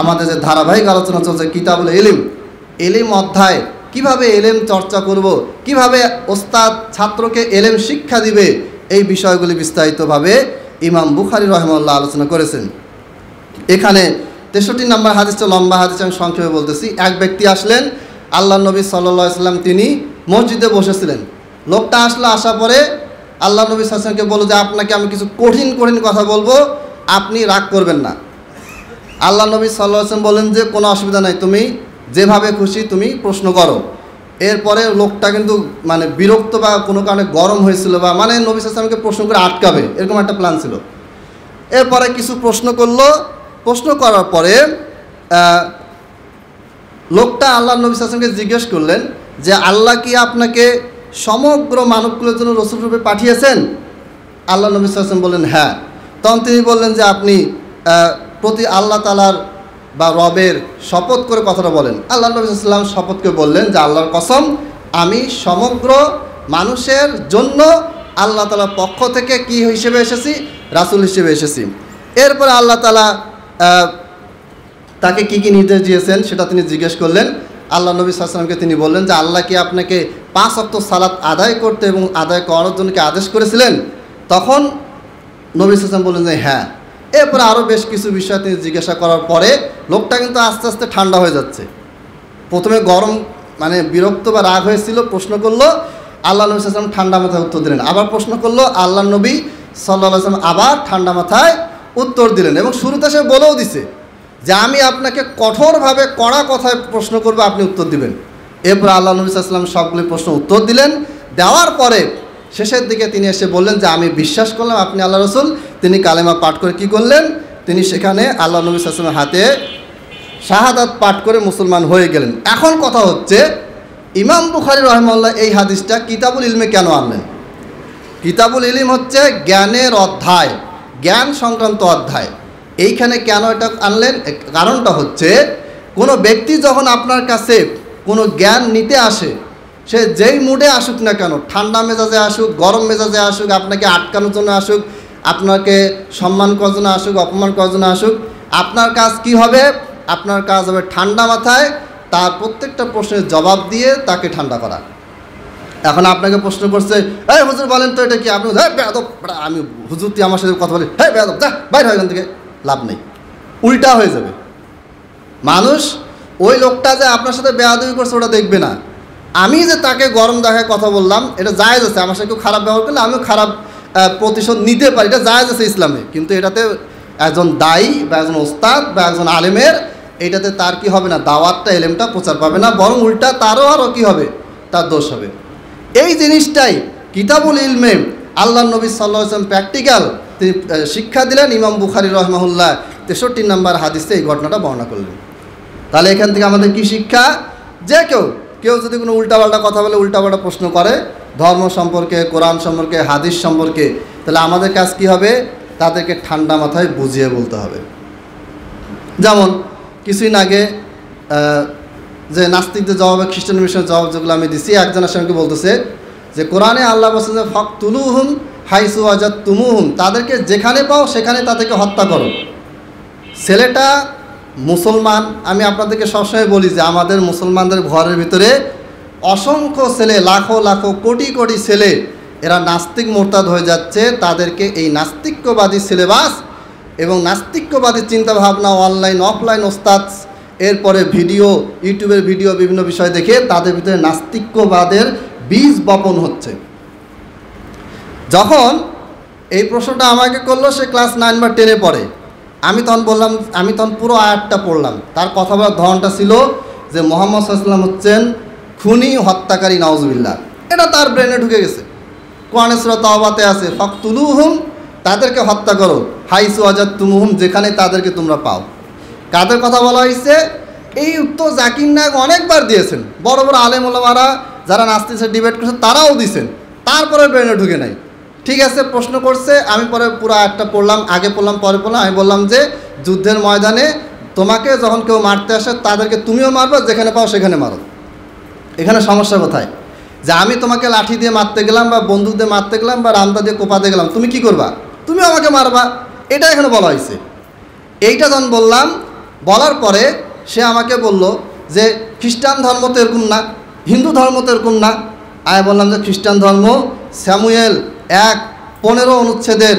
আমাদের যে ধারাবাহিক আলোচনা চলছে কিতাবুল ইলম, ইলম অধ্যায়, কিভাবে ইলম চর্চা করব, কিভাবে ওস্তাদ ছাত্রকে ইলম শিক্ষা দিবে, এই বিষয়গুলি বিস্তারিতভাবে ইমাম বুখারী রাহিমাহুল্লাহ আলোচনা করেছেন। এখানে 63 নম্বর হাদিসটা লম্বা হাদিস, আমি সংক্ষেপে বলতেছি। এক ব্যক্তি আসলেন, আল্লাহ নবী সাল্লাল্লাহু আলাইহি ওয়াসাল্লাম তিনি মসজিদে বসেছিলেন। লোকটা আসলো, আসার পরে আল্লাহ নবী সাল্লাল্লাহু আলাইহি ওয়াসাল্লামকে বলল যে আপনাকে আমি কিছু কঠিন কঠিন কথা বলবো, আপনি রাগ করবেন না। আল্লাহ নবী সাল্লাল্লাহু আলাইহি ওয়াসাল্লাম বলেন যে কোনো অসুবিধা নাই, তুমি যেভাবে খুশি তুমি প্রশ্ন করো। এরপরে লোকটা কিন্তু মানে বিরক্ত বা কোনো কারণে গরম হয়েছিল, বা মানে নবী সাল্লাল্লাহু আলাইহি ওয়াসাল্লামকে প্রশ্ন করে আটকাবে, এরকম একটা প্ল্যান ছিল। এরপরে কিছু প্রশ্ন করলো। প্রশ্ন করার পরে লোকটা আল্লাহ নবী সাল্লাল্লাহু আলাইহি ওয়াসাল্লামকে জিজ্ঞেস করলেন যে আল্লাহ কি আপনাকে সমগ্র মানবকুলের জন্য রাসূল রূপে পাঠিয়েছেন? আল্লাহ নবী সাল্লাল্লাহু আলাইহি ওয়াসাল্লাম বললেন হ্যাঁ। তখন তিনি বললেন যে আপনি প্রতি আল্লাহ তাআলার বা রবের শপথ করে কথাটা বলেন। আল্লাহ নবী সাল্লাল্লাহু আলাইহি ওয়াসাল্লাম শপথ করে বললেন যে আল্লাহর কসম, আমি সমগ্র মানুষের জন্য আল্লাহ তাআলার পক্ষ থেকে কি হিসেবে এসেছি? রাসূল হিসেবে এসেছি। এরপরে আল্লাহ তাআলা তাকে কি কি নির্দেশ দিয়েছেন সেটা তিনি জিজ্ঞেস করলেন। আল্লাহ নবী সাল্লাল্লাহু আলাইহি ওয়াসাল্লামকে তিনি বললেন যে আল্লাহ কি আপনাকে 5 ওয়াক্ত সালাত আদায় করতে এবং আদায় করার জন্য কি আদেশ করেছিলেন? তখন নবী সাল্লাল্লাহু আলাইহি ওয়াসাল্লাম বললেন যে হ্যাঁ। এরপরে আরও বেশ কিছু বিষয় তিনি জিজ্ঞাসা করার পরে লোকটা কিন্তু আস্তে আস্তে ঠান্ডা হয়ে যাচ্ছে। প্রথমে গরম মানে বিরক্ত বা রাগ হয়েছিল, প্রশ্ন করলো, আল্লাহ নবী সাল্লাল্লাহু আলাইহি ওয়াসাল্লাম ঠান্ডা মাথায় উত্তর দিলেন। আবার প্রশ্ন করলো, আল্লাহ নবী সাল্লাল্লাহু আলাইহি ওয়াসাল্লাম আবার ঠান্ডা মাথায় উত্তর দিলেন। এবং শুরুতে সে বলেও দিছে যে আমি আপনাকে কঠোরভাবে কড়া কথায় প্রশ্ন করবো, আপনি উত্তর দিবেন। এরপর আল্লাহ নবী সাল্লাল্লাহু আলাইহি ওয়াসাল্লাম সবগুলি প্রশ্ন উত্তর দিলেন। দেওয়ার পরে শেষের দিকে তিনি এসে বললেন যে আমি বিশ্বাস করলাম আপনি আল্লাহ রসুল। তিনি কালেমা পাঠ করে কি করলেন? তিনি সেখানে আল্লাহ নবী সাল্লাল্লাহু আলাইহি ওয়াসাল্লামের হাতে শাহাদাত পাঠ করে মুসলমান হয়ে গেলেন। এখন কথা হচ্ছে, ইমাম বুখারী রাহিমাহুল্লাহ এই হাদিসটা কিতাবুল ইলমে কেন আনলেন? কিতাবুল ইলম হচ্ছে জ্ঞানের অধ্যায়, জ্ঞান সংক্রান্ত অধ্যায়। এইখানে কেন এটা আনলেন? কারণটা হচ্ছে, কোনো ব্যক্তি যখন আপনার কাছে কোনো জ্ঞান নিতে আসে, সে যেই মুডে আসুক না কেন, ঠান্ডা মেজাজে আসুক, গরম মেজাজে আসুক, আপনাকে আটকানোর জন্য আসুক, আপনাকে সম্মান করার জন্য আসুক, অপমান করার জন্য আসুক, আপনার কাজ কি হবে? আপনার কাজ হবে ঠান্ডা মাথায় তার প্রত্যেকটা প্রশ্নের জবাব দিয়ে তাকে ঠান্ডা করা। এখন আপনাকে প্রশ্ন করছে, এই হুজুর বলেন তো এটা কি? আপনি বেয়াদব, আমি হুজুর তুই আমার সাথে কথা বলি, হ্যাঁ বেয়াদব, যা বাইরে হয় এখান থেকে, লাভ নেই, উল্টা হয়ে যাবে। মানুষ ওই লোকটা যে আপনার সাথে বেয়াদবি করছে ওটা দেখবে না, আমি যে তাকে গরম দেখায় কথা বললাম এটা জায়েজ আছে। আমার সাথে কেউ খারাপ ব্যবহার করলে আমিও খারাপ প্রতিশোধ নিতে পারি, এটা জায়েজ আছে ইসলামে। কিন্তু এটাতে একজন দায়ী বা একজন ওস্তাদ বা একজন আলেমের এটাতে তার কি হবে না? দাওয়াতটা, এলেমটা প্রচার পাবে না, বরং উল্টা তারও আরও কী হবে? তার দোষ হবে। এই জিনিসটাই কিতাবুল ইলমে আল্লাহ নবী সাল্লাল্লাহু আলাইহি ওয়াসাল্লাম প্র্যাকটিক্যাল তিনি শিক্ষা দিলেন। ইমাম বুখারী রাহিমাহুল্লাহ 63 নম্বর হাদিসে এই ঘটনাটা বর্ণনা করলেন। তাহলে এখান থেকে আমাদের কি শিক্ষা? যে কেউ যদি কোনো উল্টাপাল্টা কথা বলে, উল্টাপাল্টা প্রশ্ন করে ধর্ম সম্পর্কে, কোরআন সম্পর্কে, হাদিস সম্পর্কে, তাহলে আমাদের কাজ কি হবে? তাদেরকে ঠান্ডা মাথায় বুঝিয়ে বলতে হবে। যেমন কিছুদিন আগে যে নাস্তিকদের জবাবে, খ্রিস্টান মিশনের জবাব যেগুলো আমি দিছি, একজনের সঙ্গে বলতেছে যে কোরআনে আল্লাহ বলছে যে ফাকতুলুহুম হাইসু ওয়াজাদতুমুহুম, তাদেরকে যেখানে পাও সেখানে তাদেরকে হত্যা করো। ছেলেটা মুসলমান। আমি আপনাদেরকে সবসময় বলি যে আমাদের মুসলমানদের ঘরের ভিতরে অসংখ্য ছেলে, লাখো লাখো কোটি কোটি ছেলে, এরা নাস্তিক মোরতাদ হয়ে যাচ্ছে। তাদেরকে এই নাস্তিক্যবাদী সিলেবাস এবং নাস্তিক্যবাদী চিন্তাভাবনা, অনলাইন অফলাইন ওস্তাদ, এরপরে ভিডিও, ইউটিউবের ভিডিও, বিভিন্ন বিষয় দেখে তাদের ভিতরে নাস্তিক্যবাদের বীজ বপন হচ্ছে। যখন এই প্রশ্নটা আমাকে করলো, সে ক্লাস 9 বা 10-এ পড়ে। আমি তখন পুরো আয়াতটা পড়লাম। তার কথা বলার ধরনটা ছিল যে মুহাম্মদ সাল্লাল্লাহু আলাইহি ওয়াসাল্লাম হচ্ছেন খুনি, হত্যাকারী, নাউজুবিল্লাহ। এটা তার ব্রেনে ঢুকে গেছে। কোরআনে সূরা তাওবাতে আছে ফাকতুলুহুম, তাদেরকে হত্যা করো, হাইসু ওয়াজাদতুমুহুম, যেখানে তাদেরকে তোমরা পাও। কাদের কথা বলা হয়েছে? এই উত্তর জাকির নায়ক অনেকবার দিয়েছেন, বড় বড় আলেম ওলামারা যারা নাস্তিকের ডিবেট করছে তারাও দিয়েছেন, তারপরে ব্রেনে ঢুকে নাই। ঠিক আছে, প্রশ্ন করছে, আমি পরে পুরো একটা পড়লাম, আগে পড়লাম পরে পড়লাম। আমি বললাম যে যুদ্ধের ময়দানে তোমাকে যখন কেউ মারতে আসে তাদেরকে তুমিও মারবা, যেখানে পাও সেখানে মারো। এখানে সমস্যা কোথায়? যে আমি তোমাকে লাঠি দিয়ে মারতে গেলাম বা বন্দুক দিয়ে মারতে গেলাম বা রামদা দিয়ে কোপাতে গেলাম, তুমি কি করবা? তুমিও আমাকে মারবা, এটা এখানে বলা হয়েছে। এইটা যখন বললাম বলার পরে সে আমাকে বলল যে খ্রিস্টান ধর্ম তো এরকম না, হিন্দু ধর্ম তো এরকম না। আমি বললাম যে খ্রিস্টান ধর্ম স্যামুয়েল 1:15 অনুচ্ছেদের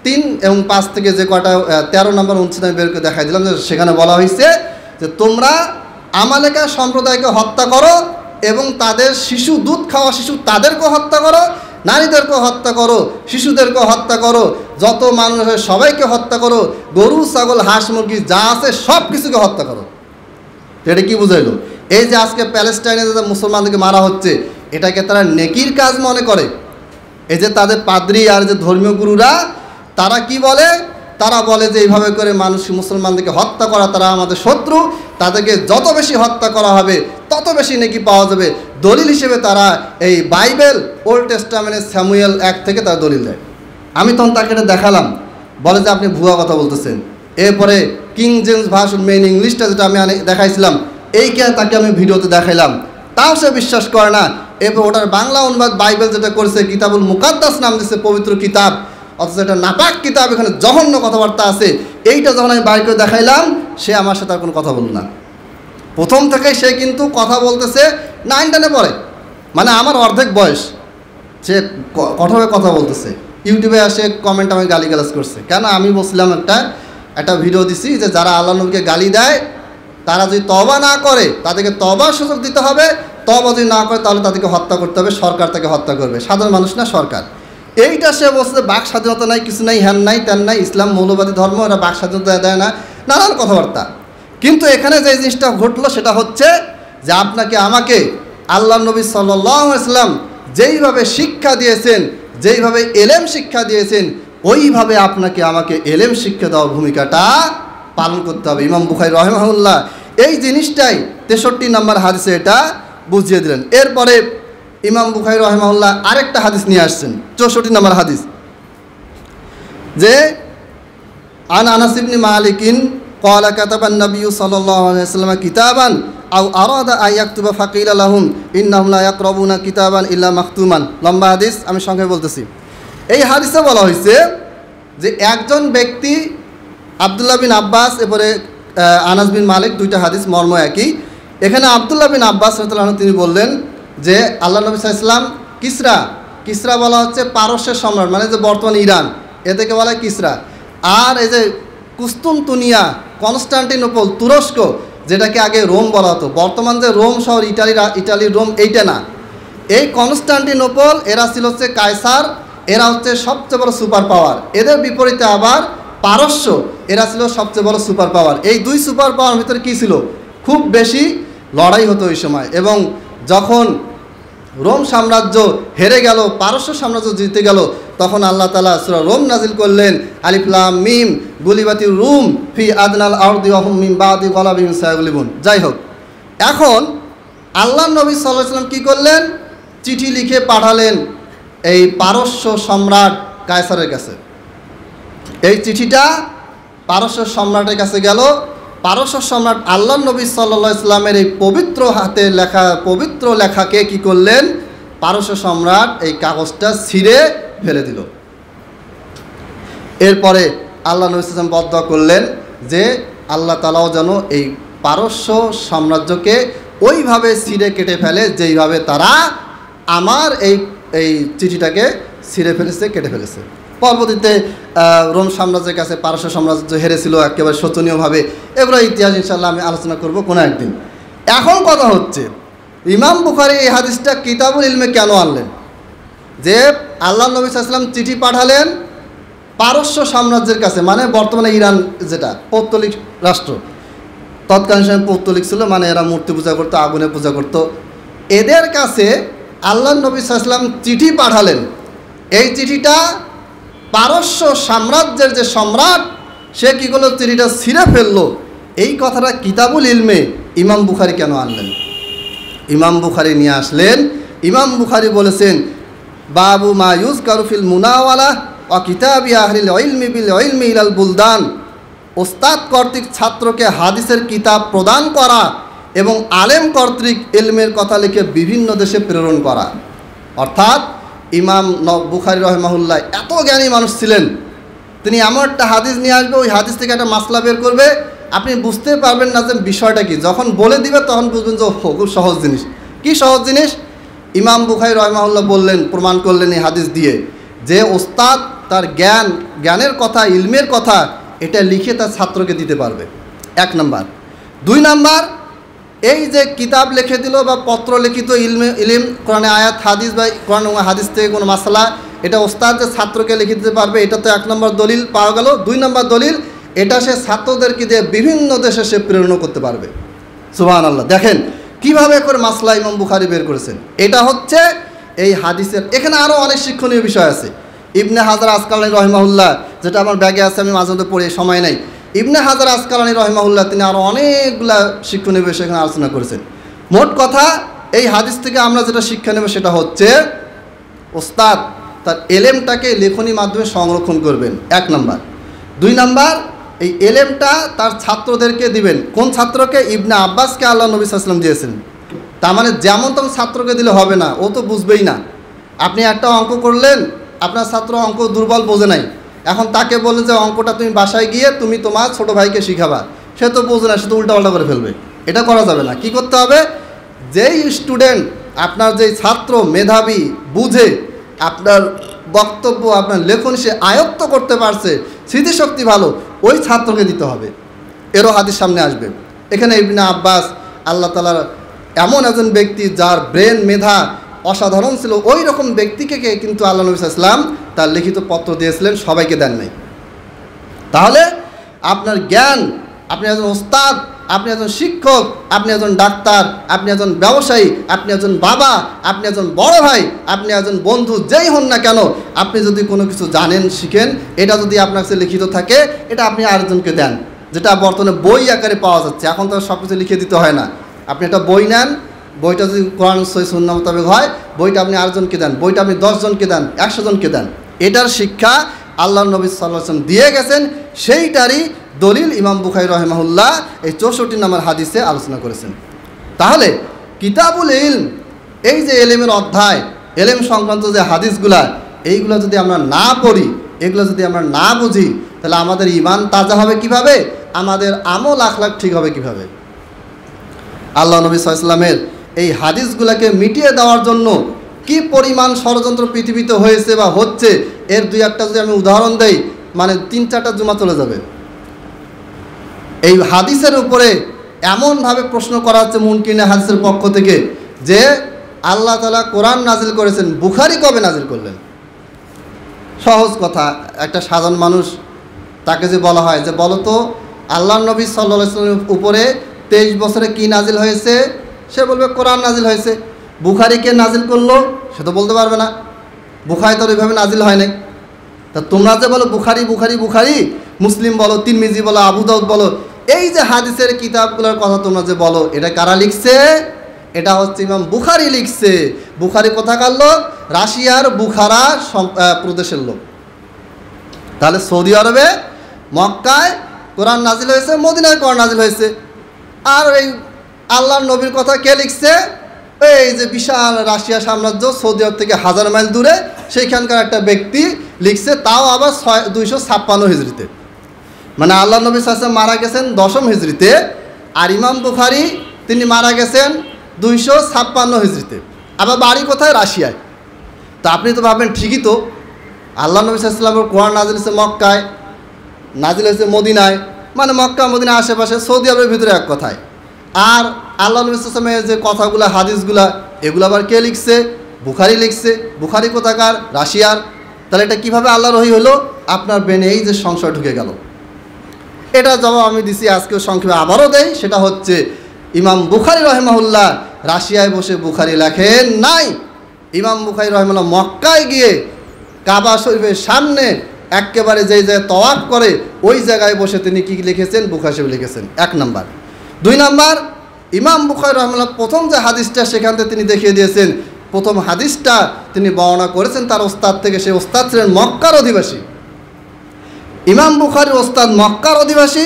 3 এবং 5 থেকে যে কটা 13 নম্বর অনুচ্ছেদ আমি বের করে দেখাই দিলাম, যে সেখানে বলা হয়েছে যে তোমরা আমালেকা সম্প্রদায়কে হত্যা করো এবং তাদের শিশু, দুধ খাওয়া শিশু তাদেরকেও হত্যা করো, নারীদেরকেও হত্যা করো, শিশুদেরকেও হত্যা করো, যত মানুষ আছে সবাইকে হত্যা করো, গরু ছাগল হাঁস মুরগি যা আছে সব কিছুকে হত্যা করো। এটা কি বুঝাইলো? এই যে আজকে প্যালেস্টাইনে যে মুসলমানদেরকে মারা হচ্ছে, এটাকে তারা নেকির কাজ মনে করে। এই যে তাদের পাদ্রী আর যে ধর্মীয় গুরুরা তারা কি বলে? তারা বলে যে এইভাবে করে মানুষ মুসলমানদেরকে হত্যা করা, তারা আমাদের শত্রু, তাদেরকে যত বেশি হত্যা করা হবে তত বেশি নেকি পাওয়া যাবে। দলিল হিসেবে তারা এই বাইবেল ওল্ড টেস্টামেন্টের স্যামুয়েল 1 থেকে তারা দলিল দেয়। আমি তখন তাকে এটা দেখালাম, বলে যে আপনি ভুয়া কথা বলতেছেন। এরপরে কিং জেমস ভার্সন মেইন ইংলিশটা যেটা আমি দেখাইছিলাম, তাকে আমি ভিডিওতে দেখাইলাম, তাও সে বিশ্বাস করে না। এরপর ওটার বাংলা অনুবাদ বাইবেল যেটা করেছে, কিতাবুল মুকাদ্দাস নাম দিচ্ছে, পবিত্র কিতাব, অথচ এটা নাপাক কিতাব, এখানে জঘন্য কথাবার্তা আছে। এইটা যখন আমি বাইর করে দেখাইলাম, সে আমার সাথে আর কোনো কথা বলল না। প্রথম থেকেই সে কিন্তু কথা বলতেছে 9 10-এ পড়ে, মানে আমার অর্ধেক বয়স, সে কঠোরে কথা বলতেছে। ইউটিউবে আসে কমেন্ট আমি গালিগালাজ করছে। কেন? আমি বলছিলাম একটা ভিডিও দিছি যে যারা আল্লাহ নবীকে গালি দেয়, তারা যদি তওবা না করে তাদেরকে তওবার সুযোগ দিতে হবে, তওবা যদি না করে তাহলে তাদেরকে হত্যা করতে হবে, সরকার তাকে হত্যা করবে, সাধারণ মানুষ না সরকার। এইটা সে বলছে বাক স্বাধীনতা নাই, কিছু নাই, হ্যান নাই ত্যান নাই, ইসলাম মৌলবাদী ধর্ম, এরা বাক স্বাধীনতা দেয় না, নানান কথাবার্তা। কিন্তু এখানে যে জিনিসটা ঘটলো সেটা হচ্ছে যে আপনাকে আমাকে আল্লাহ নবী সাল্লাল্লাহু আলাইহি ওয়াসাল্লাম যেইভাবে শিক্ষা দিয়েছেন, যেইভাবে এলেম শিক্ষা দিয়েছেন, ওইভাবে আপনাকে আমাকে এলেম শিক্ষা দেওয়ার ভূমিকাটা পালন করতে হবে। ইমাম বুখারী রাহিমাহুল্লাহ এই জিনিসটাই 63 নম্বর হাদিসে এটা বুঝিয়ে দিলেন। এরপরে ইমাম বুখারী রাহিমাহুল্লাহ আরেকটা হাদিস নিয়ে আসছেন, 64 নম্বর হাদিস, যে আন আনাস ইবনে মালিকিন قال كتب النبي صلى الله عليه وسلم كتابا أو أراد أن يكتب فقيل لهم إنهم لا يقربون كتابا إلا مختوما। লম্বা হাদিস, আমি সংক্ষেপে বলতেছি। এই হাদিসে বলা হয়েছে যে একজন ব্যক্তি, আব্দুল্লাহ বিন আব্বাস এরপরে আনাস বিন মালিক, দুইটা হাদিস মর্ম একই। এখানে আব্দুল্লাহ বিন আব্বাস রাদিয়াল্লাহু আনহু তিনি বললেন যে আল্লাহ নবী সাল্লাল্লাহু আলাইহি ওয়াসাল্লাম কিসরা বলা হচ্ছে পারস্যের সম্রাট, মানে যে বর্তমান ইরান, এদেরকে বলা হয় কিসরা। আর এই যে কুস্তুনতুনিয়া, কনস্টান্টিনোপল, তুরস্ক, যেটাকে আগে রোম বলা হতো, বর্তমান যে রোম শহর ইটালির রোম, এইটা না, এই কনস্টান্টিনোপল এরা ছিল হচ্ছে কায়সার, এরা হচ্ছে সবচেয়ে বড় সুপার পাওয়ার। এদের বিপরীতে আবার পারস্য, এরা ছিল সবচেয়ে বড় সুপার পাওয়ার। এই দুই সুপার পাওয়ার ভিতরে কী ছিল? খুব বেশি লড়াই হতো ওই সময়। এবং যখন রোম সাম্রাজ্য হেরে গেল, পারস্য সাম্রাজ্য জিতে গেল, তখন আল্লাহ তাআলা সূরা রোম নাজিল করলেন, আলিফ লাম মিম গুলিবাতির রুম ফি আদনাল আরদি ওয়া হুম মিন বাদি গলাবিহিম সায়াগলিবুন। যাই হোক, এখন আল্লাহ নবী সাল্লাল্লাহু আলাইহি ওয়াসাল্লাম কী করলেন? চিঠি লিখে পাঠালেন এই পারস্য সম্রাট কায়সারের কাছে। এই চিঠিটা পারস্য সম্রাটের কাছে গেল। পারস্য সম্রাট আল্লাহ নবী সাল্লাল্লাহু আলাইহি ওয়াসাল্লামের এই পবিত্র হাতে লেখা পবিত্র লেখাকে কি করলেন? পারস্য সম্রাট এই কাগজটা ছিঁড়ে ফেলে দিল। এরপরে আল্লাহ নবী সাল্লাল্লাহু আলাইহি ওয়াসাল্লাম বদদোয়া করলেন যে আল্লাহ তাআলাও যেন এই পারস্য সাম্রাজ্যকে ওইভাবে ছিঁড়ে কেটে ফেলে যেইভাবে তারা আমার এই চিঠিটাকে ছিঁড়ে ফেলেছে, কেটে ফেলেছে। পরবর্তীতে রোম সাম্রাজ্যের কাছে পারস্য সাম্রাজ্য হেরেছিল একেবারে শোচনীয়ভাবে। এগুলো ইতিহাস ইনশাআল্লাহ আমি আলোচনা করব কোনো একদিন। এখন কথা হচ্ছে ইমাম বুখারী এই হাদিসটা কিতাবুল ইলমে কেন আনলেন? যে আল্লাহ নবী সাল্লাল্লাহু আলাইহি ওয়াসাল্লাম চিঠি পাঠালেন পারস্য সাম্রাজ্যের কাছে, মানে বর্তমানে ইরান যেটা পৌত্তলিক রাষ্ট্র, তৎকালীন সময় পৌত্তলিক ছিল, মানে এরা মূর্তি পূজা করতো, আগুনে পূজা করতো। এদের কাছে আল্লাহ নবী সাল্লাল্লাহু আলাইহি ওয়াসাল্লাম চিঠি পাঠালেন। এই চিঠিটা পারস্য সাম্রাজ্যের যে সম্রাট, সে কী করলো? চিঠিটা ছিঁড়ে ফেললো। এই কথাটা কিতাবুল ইলমে ইমাম বুখারী কেন আনলেন? ইমাম বুখারী নিয়ে আসলেন, ইমাম বুখারী বলেছেন বাবু মা ইউযকারু ফিল মুনাওয়ালা ওয়া কিতাবি আহলিল ইলমি বিল ইলমি ইলাল বুলদান। ওস্তাদ কর্তৃক ছাত্রকে হাদিসের কিতাব প্রদান করা এবং আলেম কর্তৃক ইলমের কথা লিখে বিভিন্ন দেশে প্রেরণ করা। অর্থাৎ ইমাম বুখারী রাহিমাহুল্লাহ এত জ্ঞানী মানুষ ছিলেন, তিনি এমন একটা হাদিস নিয়ে আসবে, ওই হাদিস থেকে একটা মাসলা বের করবে, আপনি বুঝতে পারবেন না যে বিষয়টা কি। যখন বলে দিবে তখন বুঝবেন যে খুব সহজ জিনিস। কি সহজ জিনিস? ইমাম বুখারী রাহিমাহুল্লাহ বললেন, প্রমাণ করলেন এই হাদিস দিয়ে, যে ওস্তাদ তার জ্ঞানের কথা, ইলমের কথা এটা লিখে তার ছাত্রকে দিতে পারবে, 1 নাম্বার। 2 নাম্বার, এই যে কিতাব লিখে দিল বা পত্র লিখিত ইলম, কোরআনে আয়াত, হাদিস বা কোরআন হাদিস থেকে কোনো মাসলা, এটা ওস্তাদ যে ছাত্রকে লিখে দিতে পারবে, এটা তো 1 নম্বর দলিল পাওয়া গেল। 2 নম্বর দলিল, এটা সে ছাত্রদেরকে দিয়ে বিভিন্ন দেশে সে প্রেরণ করতে পারবে। সুবহানাল্লাহ। দেখেন কিভাবে করে মাসলা ইমাম বুখারী বের করেছেন। এটা হচ্ছে এই হাদিসের। এখানে আরও অনেক শিক্ষণীয় বিষয় আছে। ইবনে হাজার আসকালানী রহিমাহুল্লাহ, যেটা আমার ব্যাগে আছে, আমি মাঝে মধ্যে পড়ে সময় নেই। ইবনে হাজার আসকালানী রহিমাহুল্লাহ তিনি আরও অনেকগুলা শিক্ষণীয় বিষয় এখানে আলোচনা করেছেন। মোট কথা, এই হাদিস থেকে আমরা যেটা শিক্ষা নেব সেটা হচ্ছে ওস্তাদ তার এলেমটাকে লেখনী মাধ্যমে সংরক্ষণ করবেন, 1 নাম্বার। 2 নাম্বার, এই এলেমটা তার ছাত্রদেরকে দিবেন। কোন ছাত্রকে? ইবনে আব্বাসকে আল্লাহ নবী সাল্লাল্লাহু আলাইহি ওয়াসাল্লাম দিয়েছেন। তার মানে যেমন তেমন ছাত্রকে দিলে হবে না, ও তো বুঝবেই না। আপনি একটা অঙ্ক করলেন, আপনার ছাত্র অঙ্ক দুর্বল বোঝে নাই, এখন তাকে বললেন যে অঙ্কটা তুমি বাসায় গিয়ে তুমি তোমার ছোটো ভাইকে শিখাবা, সে তো বোঝে না, সে তো উল্টাপাল্টা করে ফেলবে। এটা করা যাবে না। কি করতে হবে? যেই স্টুডেন্ট, আপনার যেই ছাত্র মেধাবী, বুঝে, আপনার বক্তব্য, আপনার লেখন সে আয়ত্ত করতে পারছে, স্মৃতিশক্তি ভালো, ওই ছাত্রকে দিতে হবে। এরও হাদিস সামনে আসবে। এখানে ইবনে আব্বাস, আল্লাহ তাআলার এমন একজন ব্যক্তি যার ব্রেন, মেধা অসাধারণ ছিল, ওই রকম ব্যক্তিকে কিন্তু আল্লাহ নবী সাল্লাল্লাহু আলাইহি ওয়াসাল্লাম তার লিখিত পত্র দিয়েছিলেন, সবাইকে দেন নাই। তাহলে আপনার জ্ঞান, আপনি একজন ওস্তাদ, আপনি একজন শিক্ষক, আপনি একজন ডাক্তার, আপনি একজন ব্যবসায়ী, আপনি একজন বাবা, আপনি একজন বড় ভাই, আপনি একজন বন্ধু, যেই হন না কেন, আপনি যদি কোনো কিছু জানেন, শিখেন, এটা যদি আপনার কাছে লিখিত থাকে, এটা আপনি আরেকজনকে দেন। যেটা বর্তমানে বই আকারে পাওয়া যাচ্ছে, এখন তো সব কিছু লিখে দিতে হয় না। আপনি একটা বই নেন, বইটা যদি কোরআন সহিহ সুন্নাহ মোতাবেক হয়, বইটা আপনি আরেকজনকে দেন, বইটা আপনি 10 জনকে দেন, 100 জনকে দেন। এটার শিক্ষা আল্লাহ নবী সাল্লাল্লাহু আলাইহি ওয়াসাল্লাম দিয়ে গেছেন। সেইটারই দলিল ইমাম বুখারী রাহিমাহুল্লাহ এই 64 নম্বর হাদিসে আলোচনা করেছেন। তাহলে কিতাবুল ইলম, এই যে এলেমের অধ্যায়, এলেম সংক্রান্ত যে হাদিসগুলা, এইগুলো যদি আমরা না পড়ি, এগুলো যদি আমরা না বুঝি, তাহলে আমাদের ঈমান তাজা হবে কিভাবে? আমাদের আমল আখলাক ঠিক হবে কিভাবে? আল্লাহ নবী সাল্লাল্লাহু আলাইহি ওয়াসাল্লামের এই হাদিসগুলোকে মিটিয়ে দেওয়ার জন্য কি পরিমাণ ষড়যন্ত্র পৃথিবীতে হয়েছে বা হচ্ছে, এর 2-1টা যদি আমি উদাহরণ দেই, মানে 3-4টা জুমা চলে যাবে। এই হাদিসের উপরে এমনভাবে প্রশ্ন করা হচ্ছে মুনকিনে হাদিসের পক্ষ থেকে, যে আল্লাহ তাআলা কোরআন নাজিল করেছেন, বুখারী কবে নাজিল করলেন? সহজ কথা, একটা সাধারণ মানুষ, তাকে যে বলা হয় যে বলো তো আল্লাহ নবী সাল্লাল্লাহু আলাইহি ওয়াসাল্লামের উপরে 23 বছরে কি নাজিল হয়েছে? সে বলবে কোরআন নাজিল হয়েছে। বুখারী কে নাজিল করলো? সে তো বলতে পারবে না, বুখারী তো ওইভাবে নাজিল হয় নাই। তা তোমরা যে বলো বুখারী বুখারী বুখারী, মুসলিম বলো, তিরমিজি বলো, আবু দাউদ বলো, এই যে হাদিসের কিতাবগুলোর কথা তোমরা যে বলো, এটা কারা লিখছে? এটা হচ্ছে ইমাম বুখারী লিখছে। বুখারী কোথাকার লোক? রাশিয়ার বুখারা প্রদেশের লোক। তাহলে সৌদি আরবে, মক্কায় কোরআন নাজিল হয়েছে, মদিনায় কোরআন নাজিল হয়েছে। আর এই আল্লাহর নবীর কথা কে লিখছে? এই যে বিশাল রাশিয়া সাম্রাজ্য, সৌদি আরব থেকে 1000 মাইল দূরে, সেইখানকার একটা ব্যক্তি লিখছে, তাও আবার 256 হিজরিতে। মানে আল্লাহ নবী সাল্লাল্লাহু আলাইহি ওয়াসাল্লাম মারা গেছেন 10ম হিজরিতে, আর ইমাম বুখারী তিনি মারা গেছেন 256 হিজরিতে। আবার বাড়ি কোথায়? রাশিয়ায়। তো আপনি তো ভাববেন ঠিকই তো, আল্লাহ নবী সাল্লাল্লাহু আলাইহি ওয়াসাল্লামের কোরআন নাজিল হয়েছে মক্কায়, নাজিল হয়েছে মদিনায়, মানে মক্কা মদিনা আশেপাশে, সৌদি আরবের ভিতরে এক কথায়। আর আল্লাহ নবী সাল্লাল্লাহু আলাইহি ওয়াসাল্লামের যে কথাগুলো, হাদিসগুলা, এগুলো আবার কে লিখছে? বুখারী লিখছে। বুখারী কোথাকার? রাশিয়ার। তাহলে এটা কীভাবে আল্লাহর ওহী হলো? আপনার ব্রেনে এই যে সংশয় ঢুকে গেল। এটা জবাব আমি দিছি, আজকেও সংক্ষেপে আবারও দেই। সেটা হচ্ছে ইমাম বুখারী রাহিমাহুল্লাহ রাশিয়ায় বসে বুখারী লেখেন নাই। ইমাম বুখারী রাহিমাহুল্লাহ মক্কায় গিয়ে কাবা শরীফের সামনে একেবারে যেই জায়গায় তওয়াফ করে, ওই জায়গায় বসে তিনি কী লিখেছেন? বুখারী শরীফ লিখেছেন, 1 নাম্বার। 2 নাম্বার, ইমাম বুখারী রাহিমাহুল্লাহ প্রথম যে হাদিসটা, সেখান থেকে তিনি দেখিয়ে দিয়েছেন, প্রথম হাদিসটা তিনি বর্ণনা করেছেন তার ওস্তাদ থেকে। সেই ওস্তাদ ছিলেন মক্কার অধিবাসী। ইমাম বুখারীর ওস্তাদ মক্কার অধিবাসী।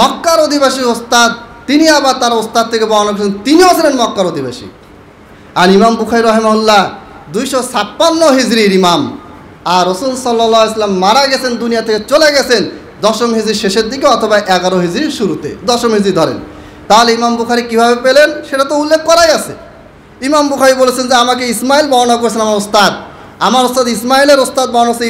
মক্কার অধিবাসী ওস্তাদ তিনি আবার তার ওস্তাদ থেকে বর্ণনা করেছেন, তিনিও ছিলেন মক্কার অধিবাসী। আর ইমাম বুখারী রাহিমাহুল্লাহ 256 হিজরির ইমাম। আর রাসূল সাল্লাল্লাহু আলাইহি ওয়াসাল্লাম মারা গেছেন, দুনিয়া থেকে চলে গেছেন 10ম হিজরির শেষের দিকে অথবা 11 হিজরির শুরুতে, 10ম হিজরি ধরেন। তাহলে ইমাম বুখারী কীভাবে পেলেন সেটা তো উল্লেখ করাই আছে। ইমাম বুখারী বলেছেন যে আমাকে ইসমাইল বর্ণনা করেছেন আমার ওস্তাদ ইসমাইলের ওস্তাদ বর্ণনা করেছে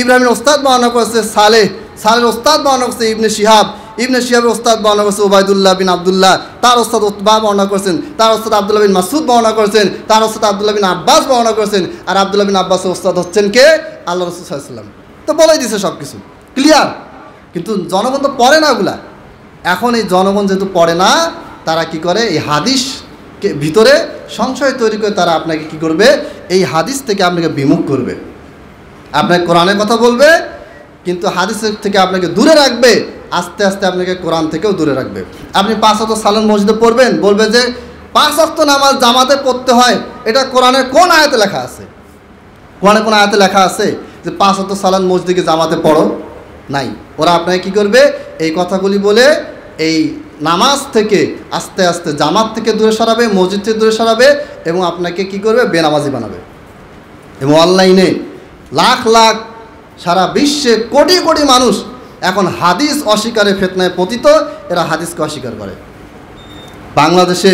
ইব্রাহিমের ওস্তাদ বর্ণনা করেছে সালের ওস্তাদ বর্ণনা করেছে ইবনে শিহাবের ওস্তাদ বর্ণনা করেছে উবাইদুল্লাহ বিন আবদুল্লাহ, তার ওস্তাদ উতবা বর্ণনা করেছেন, তার ওস্তাদ আব্দুল্লাহ বিন মাসউদ বর্ণনা করেছেন, তার ওস্তাদ আব্দুল্লাহ বিন আব্বাস বর্ণনা করেছেন। আর আব্দুল্লাহ বিন আব্বাসের ওস্তাদ হচ্ছেন কে? আল্লাহ রাসূল সাল্লাল্লাহু আলাইহি ওয়াসাল্লাম। তো বলেই দিছে সব কিছু ক্লিয়ার। কিন্তু জনগণ তো পড়ে না ওগুলা। এখন এই জনগণ যেহেতু পড়ে না, তারা কি করে, এই হাদিসকে ভিতরে সংশয় তৈরি করে তারা আপনাকে কি করবে, এই হাদিস থেকে আপনাকে বিমুখ করবে। আপনাকে কোরআনের কথা বলবে কিন্তু হাদিসের থেকে আপনাকে দূরে রাখবে, আস্তে আস্তে আপনাকে কোরআন থেকেও দূরে রাখবে। আপনি 5 ওয়াক্ত সালাত মসজিদে পড়বেন, বলবে যে 5 ওয়াক্ত নামাজ জামাতে পড়তে হয়, এটা কোরআনের কোন আয়াতে লেখা আছে? কোরআনে কোন আয়াতে লেখা আছে যে 5 ওয়াক্ত সালাত মসজিদে জামাতে পড়ো? নাই। ওরা আপনাকে কি করবে, এই কথাগুলি বলে এই নামাজ থেকে আস্তে আস্তে জামাত থেকে দূরে সরাবে, মসজিদ থেকে দূরে সরাবে এবং আপনাকে কি করবে, বেনামাজি বানাবে। এবং অনলাইনে লাখ লাখ, সারা বিশ্বে কোটি কোটি মানুষ এখন হাদিস অস্বীকারের ফিতনায় পতিত। এরা হাদিসকে অস্বীকার করে। বাংলাদেশে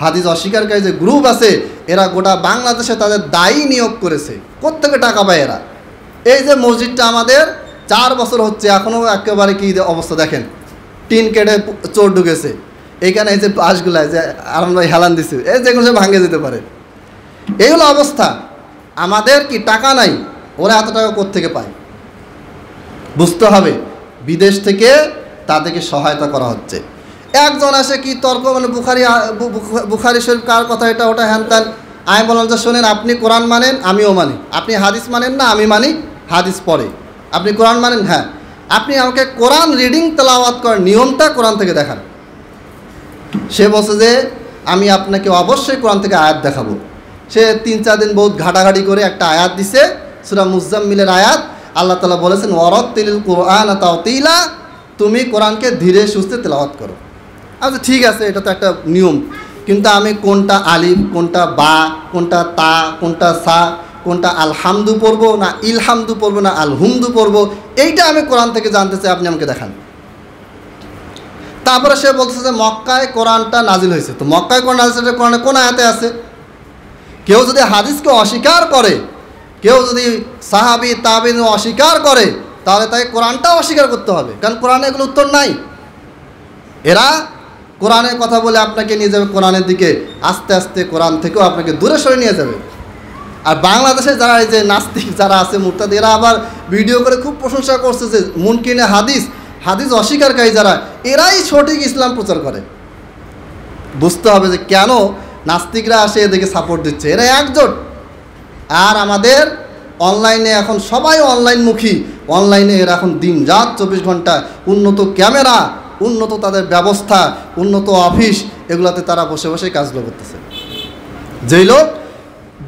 হাদিস অস্বীকারকারী যে গ্রুপ আছে, এরা গোটা বাংলাদেশে তাদের দায়ী নিয়োগ করেছে। কোত্থেকে টাকা পায় এরা? এই যে মসজিদটা আমাদের 4 বছর হচ্ছে, এখনও একেবারে কি অবস্থা দেখেন, টিন কেটে চোর ঢুকেছে। এইখানে এই যে বাঁশগুলা যে আরন ভাই হেলান দিচ্ছে, এই যে কোনো ভাঙে যেতে পারে, এইগুলো অবস্থা। আমাদের কি টাকা নাই? ওরা এত টাকা কোত্থেকে পায়? বুঝতে হবে বিদেশ থেকে তাদেরকে সহায়তা করা হচ্ছে। একজন আসে কি তর্ক, মানে বুখারী শরীফ কার কথা, এটা ওটা হ্যান ত্যান। আমি বললাম যে শোনেন, আপনি কোরআন মানেন, আমিও মানি। আপনি হাদিস মানেন না, আমি মানি হাদিস পড়ে। আপনি কোরআন মানেন, হ্যাঁ। আপনি আমাকে কোরআন রিডিং তেলাওয়াত করার নিয়মটা কোরআন থেকে দেখান। সে বলছে যে আমি আপনাকে অবশ্যই কোরআন থেকে আয়াত দেখাবো। সে 3-4 দিন বহুত ঘাটাঘাটি করে একটা আয়াত দিছে, সূরা মুজাম্মিলের আয়াত। আল্লাহ তাআলা বলেছেন ওয়ারাত্তিলিল কুরআনা তাওতিলা, তুমি কোরআনকে ধীরে সুস্থে তেলাওয়াত করো। আচ্ছা ঠিক আছে, এটা তো একটা নিয়ম, কিন্তু আমি কোনটা আলিফ, কোনটা বা, কোনটা তা, কোনটা সা, কোনটা আলহামদু পড়বো না ইলহামদু পড়বো না আলহুমদু পড়বো, এইটা আমি কোরআন থেকে জানতে চাই, আপনি আমাকে দেখান। তারপরে সে বলতেছে যে মক্কায় কোরআনটা নাজিল হয়েছে। তো মক্কায় কোরআন নাজিল হয়েছে, কোরআনে কোন আয়াতে আছে? কেউ যদি হাদিসকে অস্বীকার করে, কেউ যদি সাহাবী তাবিঈন অস্বীকার করে, তাহলে তাকে কোরআনটাও অস্বীকার করতে হবে, কারণ কোরআনে এগুলো উত্তর নাই। এরা কোরআনের কথা বলে আপনাকে নিয়ে যাবে কোরআনের দিকে, আস্তে আস্তে কোরআন থেকেও আপনাকে দূরে সরে নিয়ে যাবে। আর বাংলাদেশে যারা এই যে নাস্তিক যারা আছে, মুরতাদ, এরা আবার ভিডিও করে খুব প্রশংসা করছে যে মুনকিনে হাদিস অস্বীকারকারী যারা, এরাই সঠিক ইসলাম প্রচার করে। বুঝতে হবে যে কেন নাস্তিকরা আসে এদিকে সাপোর্ট দিচ্ছে, এরা একজোট। আর আমাদের অনলাইনে এখন সবাই অনলাইনমুখী, অনলাইনে এরা এখন দিন রাত 24 ঘন্টা, উন্নত ক্যামেরা, উন্নত তাদের ব্যবস্থা, উন্নত অফিস, এগুলোতে তারা বসে বসে কাজগুলো করতেছে। যেই লোক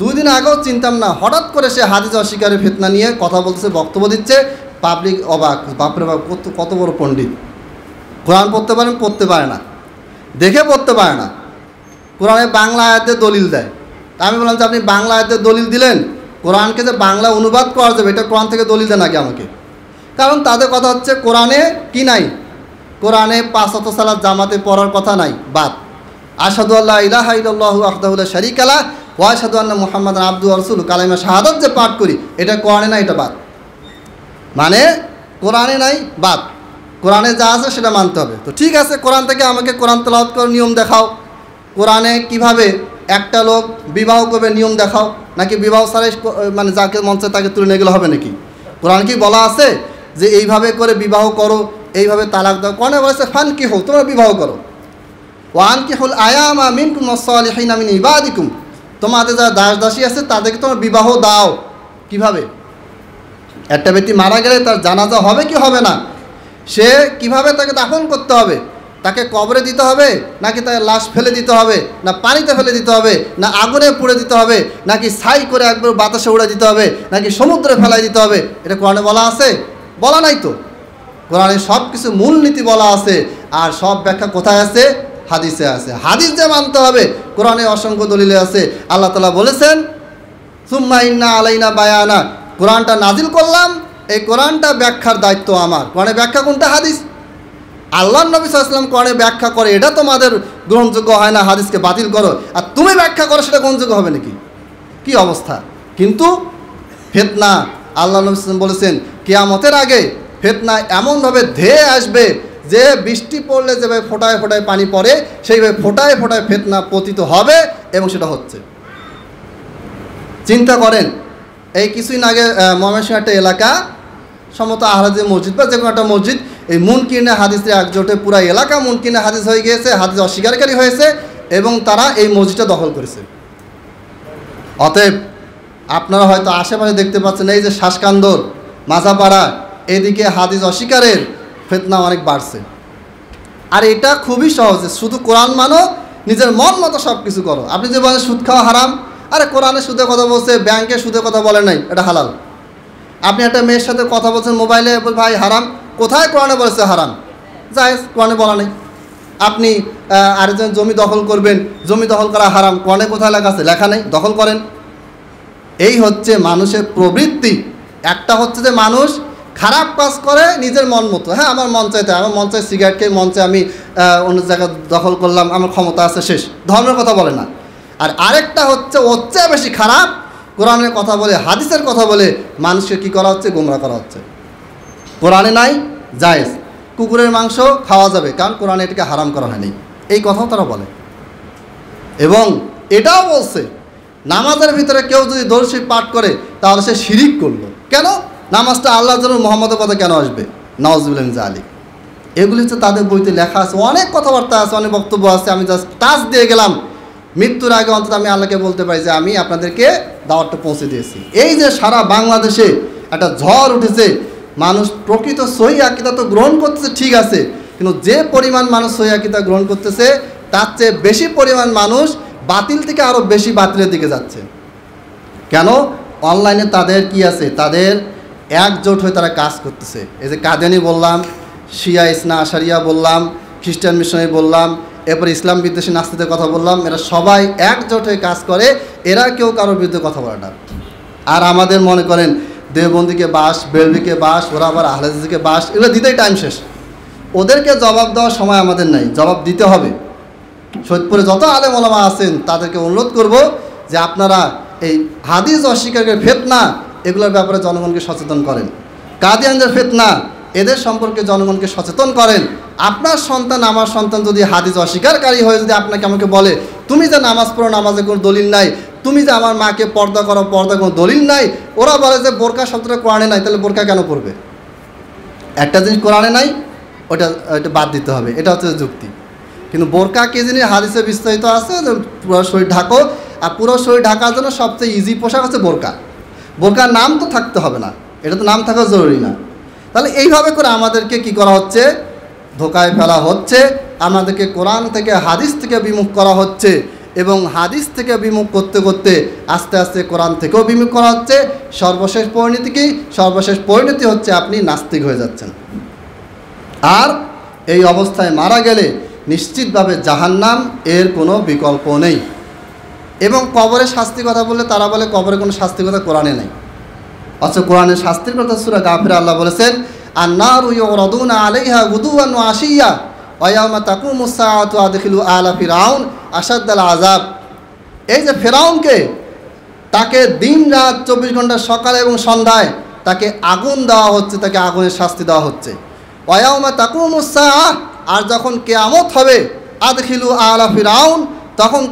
2 দিন আগেও চিনতাম না, হঠাৎ করে সে হাদিস অস্বীকারের ফিতনা নিয়ে কথা বলতেছে, বক্তব্য দিচ্ছে, পাবলিক অবাক, বাপরে বাপ কত বড় পণ্ডিত। কোরআন পড়তে পারেন, পড়তে পারে না, দেখে পড়তে পারে না, কোরআনে বাংলা আয়াতের দলিল দেয়। তা আমি বললাম যে আপনি বাংলা আয়াতের দলিল দিলেন, কোরআনকে যে বাংলা অনুবাদ করা যাবে এটা কোরআন থেকে দলিল দেন আগে আমাকে। কারণ তাদের কথা হচ্ছে কোরআনে কি নাই, কোরআনে 5 ওয়াক্ত সালাত জামাতে পড়ার কথা নাই, বাদ। আশহাদু আল্লা ইলাহা ইল্লাল্লাহু ওয়াহদাহু লা শারীকা লাহু ওয়া আশহাদু আন্না মুহাম্মাদান আবদুহু ওয়া রাসূলুহু, কালিমা শাহাদাত যে পাঠ করি, এটা কোরআনে নাই, এটা বাদ। মানে কোরআনে নাই, বাদ। কোরআনে যা আছে সেটা মানতে হবে। তো ঠিক আছে, কোরআন থেকে আমাকে কোরআন তেলাওয়াত করার নিয়ম দেখাও। কোরআনে কিভাবে একটা লোক বিবাহ করবে নিয়ম দেখাও, নাকি বিবাহ ছাড়াই মানে যাকে মন চায় তাকে তুলে নিয়ে গেলে হবে নাকি? কোরআন কি বলা আছে যে এইভাবে করে বিবাহ করো, এইভাবে তালাক দাও? কোরআনে বলেছে ফানকিহু, তোমরা বিবাহ করো। ওয়ানকিহুল আয়ামা মিনকুম ওয়াস-সালিহিনা মিন ইবাদিকুম, তোমাদের যারা দাস দাসী আছে তাদেরকে তোমরা বিবাহ দাও। কিভাবে? একটা ব্যক্তি মারা গেলে তার জানাজা হবে কি হবে না, সে কিভাবে তাকে দাফন করতে হবে, তাকে কবরে দিতে হবে, নাকি তাকে লাশ ফেলে দিতে হবে, না পানিতে ফেলে দিতে হবে, না আগুনে পুড়ে দিতে হবে, নাকি ছাই করে একবার বাতাসে উড়ে দিতে হবে, নাকি সমুদ্রে ফেলাই দিতে হবে? এটা কোরআনে বলা আছে? বলা নাই তো। কোরআনে সব কিছু মূলনীতি বলা আছে, আর সব ব্যাখ্যা কোথায় আছে? হাদিসে আছে। হাদিস যে মানতে হবে, কোরআনে অসংখ্য দলিলে আছে। আল্লাহ তাআলা বলেছেন সুম্মা ইন্না আলাইনা বায়ানা, কোরআনটা নাজিল করলাম, এই কোরআনটা ব্যাখ্যার দায়িত্ব আমার। কোরআনে ব্যাখ্যা কোনটা? হাদিস। আল্লাহর নবী সাল্লাল্লাহু আলাইহি ওয়াসাল্লাম কোরআনে ব্যাখ্যা করে, এটা তোমাদের গ্রহণযোগ্য হয় না, হাদিসকে বাতিল করো, আর তুমি ব্যাখ্যা করো, সেটা গ্রহণযোগ্য হবে নাকি? কি অবস্থা! কিন্তু ফিতনা, আল্লাহ নবী সাল্লাল্লাহু আলাইহি ওয়াসাল্লাম বলেছেন কিয়ামতের আগে ফিতনা এমনভাবে ধেয়ে আসবে যে বৃষ্টি পড়লে যেভাবে ফোঁটায় ফোঁটায় পানি পড়ে, সেইভাবে ফোঁটায় ফোঁটায় ফিতনা পতিত হবে, এবং সেটা হচ্ছে। চিন্তা করেন, এই কিছুদিন আগে ময়মনসিংহ একটা এলাকা, সম্ভবত আহরাজের মসজিদ বা যে কোনো একটা মসজিদ, এই মুনকিনে হাদিসের একজোটে পুরা এলাকা মুনকিনে হাদিস হয়ে গিয়েছে, হাদিস অস্বীকারী হয়েছে, এবং তারা এই মসজিদটা দখল করেছে। অতএব আপনারা হয়তো আশেপাশে দেখতে পাচ্ছেন, এই যে শ্বাসকান্দর, মাঝাপাড়া, এদিকে হাদিস অস্বীকারের ফিতনা অনেক বাড়ছে। আর এটা খুবই সহজ, শুধু কোরআন মানো, নিজের মন মতো সব কিছু করো। আপনি যে বলেন সুদ খাওয়া হারাম, আরে কোরআনে সুদের কথা বলছে, ব্যাংকে সুদের কথা বলে নাই, এটা হালাল। আপনি একটা মেয়ের সাথে কথা বলছেন মোবাইলে, ভাই হারাম, কোথায় কোরআনে বলেছে হারাম? জায়েজ, কোরআনে বলা নেই। আপনি আরেকজন জমি দখল করবেন, জমি দখল করা হারাম, কোরআনে কোথায় লেখা আছে? লেখা নেই, দখল করেন। এই হচ্ছে মানুষের প্রবৃত্তি। একটা হচ্ছে যে মানুষ খারাপ কাজ করে নিজের মন মতো, হ্যাঁ আমার মন চাইতে, আমার মন চাই সিগারেট খেয়ে, মন চাই আমি অন্য জায়গায় দখল করলাম, আমার ক্ষমতা আছে, শেষ। ধর্মের কথা বলে না। আর আরেকটা হচ্ছে ওর চেয়ে বেশি খারাপ, কোরআনের কথা বলে, হাদিসের কথা বলে মানুষকে কী করা হচ্ছে? গোমরা করা হচ্ছে। কোরআনে নাই, জায়েজ, কুকুরের মাংস খাওয়া যাবে, কারণ কোরআনে এটাকে হারাম করা হয়নি, এই কথাও তারা বলে। এবং এটাও বলছে নামাজের ভিতরে কেউ যদি দরুদ শরীফ পাঠ করে তাহলে সে শিরিক করলো। কেন? নামাজটা আল্লাহর জন্য, মুহাম্মদের কথা কেন আসবে? নাউজুবিল্লাহ মিন যালিক। এগুলি হচ্ছে তাদের বইতে লেখা আছে, অনেক কথাবার্তা আছে, অনেক বক্তব্য আছে। আমি জাস্ট টাচ দিয়ে গেলাম। মৃত্যুর আগে অন্তত আমি আল্লাহকে বলতে পারি যে আমি আপনাদেরকে দাওয়াতটা পৌঁছে দিয়েছি। এই যে সারা বাংলাদেশে একটা ঝড় উঠেছে, মানুষ প্রকৃত সহি আকীদা তো গ্রহণ করতেছে, ঠিক আছে, কিন্তু যে পরিমাণ মানুষ সহি আকীদা গ্রহণ করতেছে তার চেয়ে বেশি পরিমাণ মানুষ বাতিল থেকে আরও বেশি বাতিলের দিকে যাচ্ছে। কেন? অনলাইনে তাদের কি আছে? তাদের একজোট হয়ে তারা কাজ করতেছে। এই যে কাদিয়ানি বললাম, শিয়া ইসনা আশারিয়া বললাম, খ্রিস্টান মিশনারি বললাম, এরপরে ইসলাম বিদ্বেষী নাস্তিকদের কথা বললাম, এরা সবাই একজোট হয়ে কাজ করে, এরা কেউ কারোর বিরুদ্ধে কথা বলে না। আর আমাদের মনে করেন দেওবন্দিকে বাস, বেলভিকে বাস, ওরা আবার আহলেদিসকে বাস, এগুলো দিতেই টাইম শেষ। ওদেরকে জবাব দেওয়ার সময় আমাদের নাই, জবাব দিতে হবে। সৈয়দপুরে যত আলেম ওলামা আছেন তাদেরকে অনুরোধ করব যে আপনারা এই হাদিস অস্বীকারের ফিতনা, এগুলোর ব্যাপারে জনগণকে সচেতন করেন। কাদিয়ানদের ফিতনা, এদের সম্পর্কে জনগণকে সচেতন করেন। আপনার সন্তান, আমার সন্তান যদি হাদিস অস্বীকারী হয়ে যদি আপনাকে আমাকে বলে তুমি যে নামাজ পড়ো, নামাজে কোনো দলিল নাই, তুমি যে আমার মাকে পর্দা করো, পর্দা কোনো দলিল নাই, ওরা বলে যে বোরকা শব্দটা কোরআনে নাই, তাহলে বোরকা কেন পড়বে? একটা জিনিস কোরআনে নাই, ওটা বাদ দিতে হবে, এটা হচ্ছে যুক্তি। কিন্তু বোরকা কি জিনিস হাদিসে বিস্তারিত আছে, পুরো শরীর ঢাকো, আর পুরো শরীর ঢাকার জন্য সবচেয়ে ইজি পোশাক হচ্ছে বোরকা। বোরকার নাম তো থাকতে হবে না, এটা তো নাম থাকা জরুরি না। তাহলে এইভাবে করে আমাদেরকে কি করা হচ্ছে? ধোকায় ফেলা হচ্ছে, আমাদেরকে কোরআন থেকে হাদিস থেকে বিমুখ করা হচ্ছে, এবং হাদিস থেকে বিমুখ করতে করতে আস্তে আস্তে কোরআন থেকেও বিমুখ করা হচ্ছে। সর্বশেষ পরিণতি কি? সর্বশেষ পরিণতি হচ্ছে আপনি নাস্তিক হয়ে যাচ্ছেন। আর এই অবস্থায় মারা গেলে নিশ্চিতভাবে জাহান্নাম, এর কোনো বিকল্প নেই। এবং কবরের শাস্তির কথা বললে তারা বলে কবরে কোনো শাস্তির কথা কোরআনে নেই। অথচ কোরআনের শাস্তির কথা সূরা গাফিরে আল্লাহ বলেছেন, আন-নারু ইউরাদুনা আলাইহা গুদুওয়ান ওয়া আশিয়্যা ওয়া ইয়াওমা তাকুমুস সাআতু আদখিলু আলা ফিরআউন আশাদ্দাল আযাব। এই যে ফিরআউনকে, তাকে দিন রাত 24 ঘন্টা সকালে এবং সন্ধ্যায় তাকে আগুন দেওয়া হচ্ছে, তাকে আগুনের শাস্তি দেওয়া হচ্ছে। ওয়া ইয়াওমা তাকুমুস সাআহ, আর যখন কিয়ামত হবে, আদখিলু আলা ফিরআউন, তখন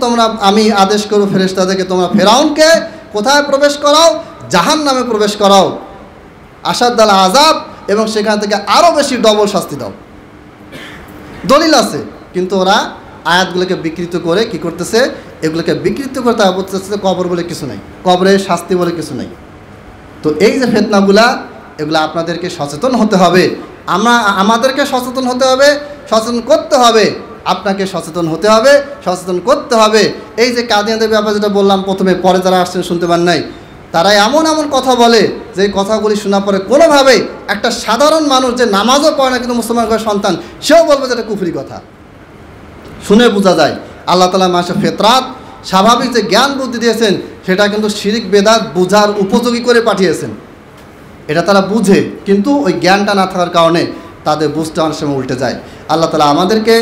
আমি আদেশ করব ফেরেশতাদেরকে, তোমরা ফিরআউনকে কোথায় প্রবেশ করাও? জাহান্নামে প্রবেশ করাও, আশাদ্দাল আযাব, এবং সেখান থেকে আরও বেশি ডবল শাস্তি দাও। দলিল আছে, কিন্তু ওরা আয়াতগুলোকে বিকৃত করে কি করতেছে? এগুলোকে বিকৃত করে তারা বলতেছে কবর বলে কিছু নেই, কবরের শাস্তি বলে কিছু নেই। তো এই যে ফিতনাগুলা, এগুলো আপনাদেরকে সচেতন হতে হবে। আমাদেরকে সচেতন হতে হবে, সচেতন করতে হবে, আপনাকে সচেতন হতে হবে, সচেতন করতে হবে। এই যে কাদিয়ানদের ব্যাপারে যেটা বললাম প্রথমে, পরে যারা আসছেন শুনতে পান নাই, তারা এমন এমন কথা বলে যে কথাগুলি শোনার পরে কোনোভাবেই একটা সাধারণ মানুষ যে নামাজও পড়ে না কিন্তু মুসলমান ঘরের সন্তান, সেও বলবে যে এটা কুফরি কথা। শুনে বোঝা যায় আল্লাহ তাআলা মানুষের ফিতরাত, স্বাভাবিক যে জ্ঞান বুদ্ধি দিয়েছেন, সেটা কিন্তু শিরিক বেদাত বোঝার উপযোগী করে পাঠিয়েছেন। এটা তারা বুঝে, কিন্তু ওই জ্ঞানটা না থাকার কারণে তাদের বুঝতে অনেক সময় উল্টে যায়। আল্লাহ তাআলা আমাদেরকে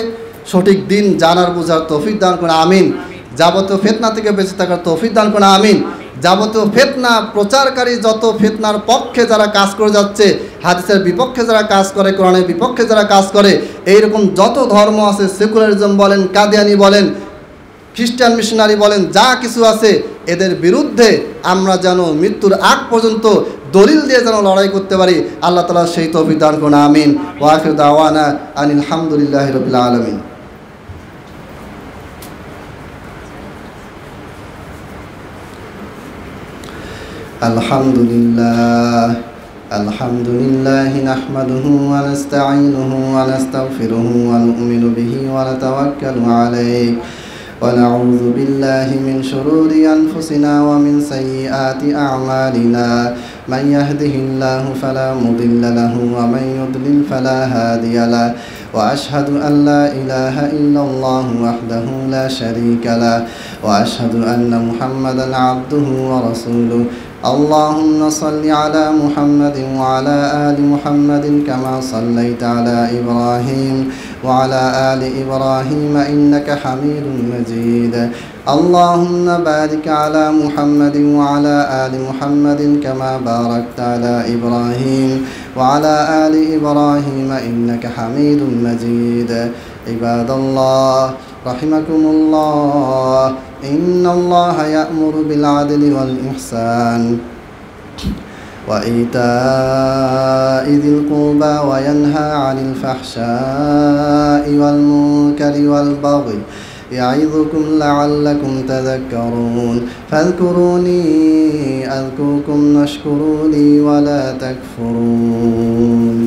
সঠিক দিন জানার বোঝার তৌফিক দান করে, আমিন। যাবতীয় ফিতনা থেকে বেঁচে থাকার তৌফিক দান করে, আমিন। যাবতীয় ফিতনা প্রচারকারী, যত ফিতনার পক্ষে যারা কাজ করে যাচ্ছে, হাদিসের বিপক্ষে যারা কাজ করে, কোরআনের বিপক্ষে যারা কাজ করে, এইরকম যত ধর্ম আছে, সেকুলারিজম বলেন, কাদিয়ানি বলেন, খ্রিস্টান মিশনারি বলেন, যা কিছু আছে, এদের বিরুদ্ধে আমরা যেন মৃত্যুর আগ পর্যন্ত দলিল দিয়ে যেন লড়াই করতে পারি, আল্লাহ তাআলা সেই তৌফিক দান করুন, আমিন। ওয়া আখিরু দাওয়ানা আনিল হামদুলিল্লাহি রাব্বিল আলামিন। আলহামদুলিল্লাহ আলহামদুলিল্লাহি নাহমাদুহু ওয়া নাস্তাঈনুহু ওয়া নাস্তাগফিরুহু ওয়া নু'মিনু বিহি ওয়া নাতাওয়াক্কালু আলাইহি ওয়া নাউযু বিল্লাহি মিন শুরুরি আনফুসিনা ওয়া মিন সাইয়্যাতি আ'মালিনা মান ইয়াহদিহিল্লাহু ফালা মুদিল্লা লাহু ওয়া মান ইউদ্লিল ফালা হাদিয়া লাহু ওয়া আশহাদু আন লা ইলাহা ইল্লাল্লাহু ওয়াহদাহু লা শারীকা লাহু ওয়া আশহাদু আন্না মুহাম্মাদান আবদুহু ওয়া রাসূলুহু। اللهم صل على محمد وعلى آل محمد كما صليت على إبراهيم وعلى آل إبراهيم إنك حميد مجيد. اللهم بارك على محمد وعلى آل محمد كما باركت على إبراهيم وعلى آل إبراهيم إنك حميد مجيد. عباد الله رحمكم الله، إن الله يأمر بالعدل والإحسان وإيتاء ذي القربى وينهى عن الفحشاء والمنكر والبغي يعظكم لعلكم تذكرون. فاذكروني أذكركم واشكروا لي ولا تكفرون.